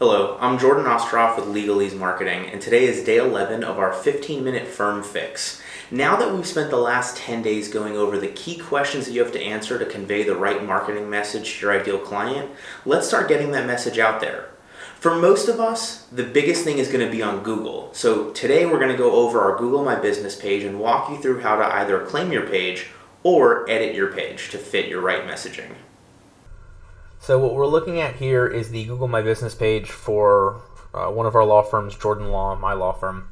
Hello, I'm Jordan Ostroff with Legalese Marketing, and today is day 11 of our 15-minute firm fix. Now that we've spent the last 10 days going over the key questions that you have to answer to convey the right marketing message to your ideal client, let's start getting that message out there. For most of us, the biggest thing is going to be on Google. So today we're going to go over our Google My Business page and walk you through how to either claim your page or edit your page to fit your right messaging. So what we're looking at here is the Google My Business page for one of our law firms, Jordan Law, my law firm.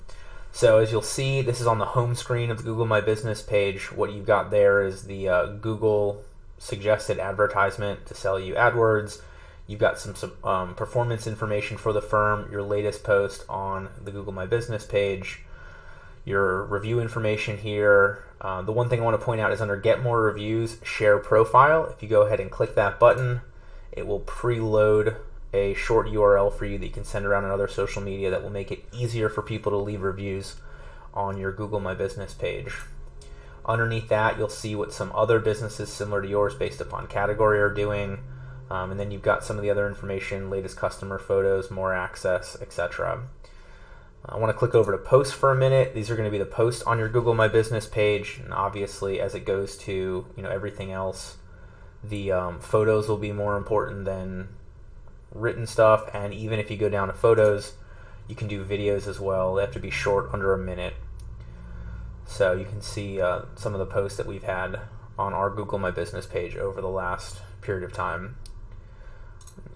So as you'll see, this is on the home screen of the Google My Business page. What you've got there is the Google suggested advertisement to sell you AdWords. You've got some performance information for the firm, your latest post on the Google My Business page, your review information here. The one thing I want to point out is under Get More Reviews, Share Profile. If you go ahead and click that button, it will preload a short URL for you that you can send around in other social media that will make it easier for people to leave reviews on your Google My Business page. Underneath that, you'll see what some other businesses similar to yours based upon category are doing. And then you've got some of the other information, latest customer photos, more access, etc. I want to click over to posts for a minute. These are going to be the posts on your Google My Business page, and obviously as it goes to everything else, the photos will be more important than written stuff, and even if you go down to photos, you can do videos as well. They have to be short, under a minute. So you can see some of the posts that we've had on our Google My Business page over the last period of time.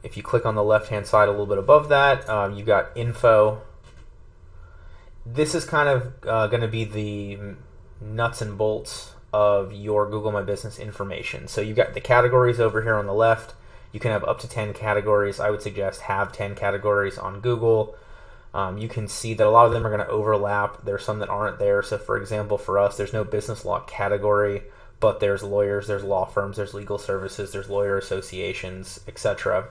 If you click on the left-hand side a little bit above that, you've got info. This is kind of going to be the nuts and bolts of your Google My Business information. So you've got the categories over here on the left. You can have up to 10 categories. I would suggest have 10 categories on Google. You can see that a lot of them are going to overlap. There's some that aren't there. So for example, for us, there's no business law category, but there's lawyers, there's law firms, there's legal services, there's lawyer associations, etc.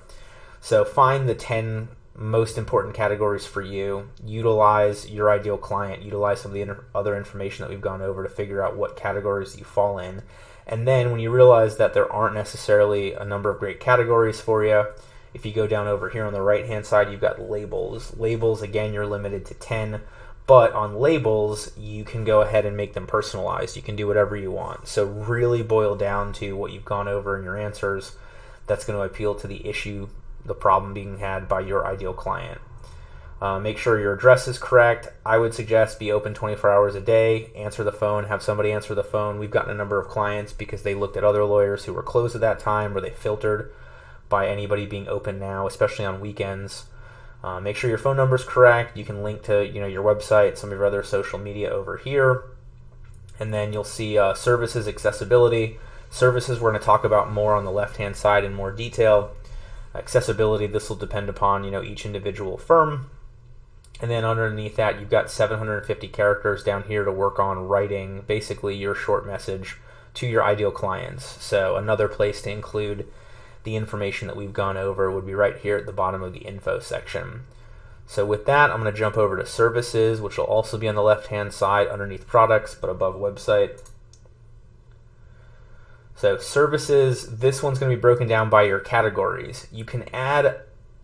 So find the 10 most important categories for you, utilize your ideal client, utilize some of the other information that we've gone over to figure out what categories you fall in. And then when you realize that there aren't necessarily a number of great categories for you, if you go down over here on the right hand side, you've got labels. Labels, again, you're limited to 10, but on labels, you can go ahead and make them personalized. You can do whatever you want. So really boil down to what you've gone over in your answers that's going to appeal to the issue, the problem being had by your ideal client. Make sure your address is correct. I would suggest be open 24 hours a day, answer the phone, have somebody answer the phone. We've gotten a number of clients because they looked at other lawyers who were closed at that time, or they filtered by anybody being open now, especially on weekends. Make sure your phone number is correct. You can link to your website, some of your other social media over here. And then you'll see services, accessibility. Services we're going to talk about more on the left-hand side in more detail. Accessibility, this will depend upon each individual firm. And then underneath that, you've got 750 characters down here to work on writing basically your short message to your ideal clients. So another place to include the information that we've gone over would be right here at the bottom of the info section. So with that, I'm going to jump over to services, which will also be on the left-hand side underneath products, but above website. So services, this one's going to be broken down by your categories. You can add,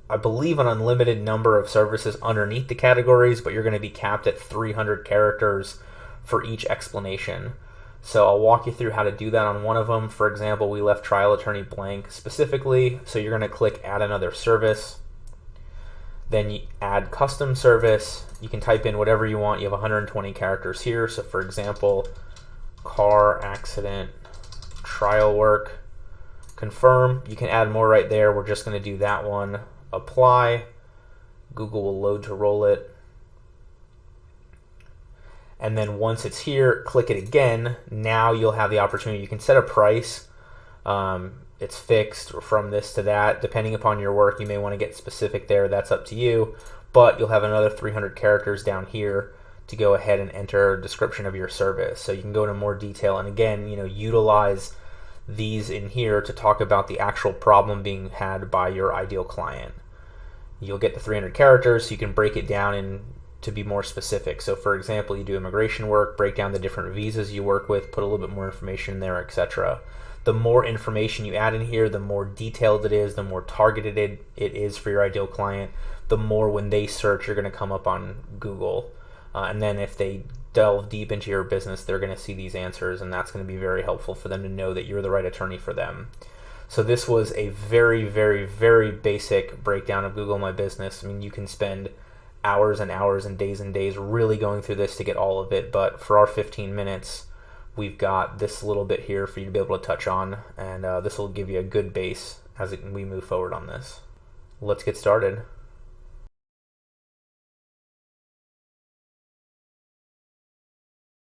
I believe, an unlimited number of services underneath the categories, but you're going to be capped at 300 characters for each explanation. So I'll walk you through how to do that on one of them. For example, we left trial attorney blank specifically, so you're going to click add another service. Then you add custom service. You can type in whatever you want. You have 120 characters here. So for example, car accident trial work, confirm. You can add more right there. We're just going to do that one. Apply. Google will load to roll it. And then once it's here, click it again. Now you'll have the opportunity. You can set a price. It's fixed from this to that. Depending upon your work, you may want to get specific there. That's up to you. But you'll have another 300 characters down here to go ahead and enter a description of your service. So you can go into more detail. And again, utilize these in here to talk about the actual problem being had by your ideal client. You'll get the 300 characters, so you can break it down in to be more specific. So for example, you do immigration work, break down the different visas you work with, put a little bit more information there, etc. The more information you add in here, the more detailed it is, the more targeted it is for your ideal client, the more when they search, you're going to come up on Google. And then if they delve deep into your business, they're going to see these answers, and that's going to be very helpful for them to know that you're the right attorney for them. So this was a very, very, very basic breakdown of Google My Business. I mean, you can spend hours and hours and days really going through this to get all of it, but for our 15 minutes, we've got this little bit here for you to be able to touch on, and this will give you a good base as we move forward on this. Let's get started.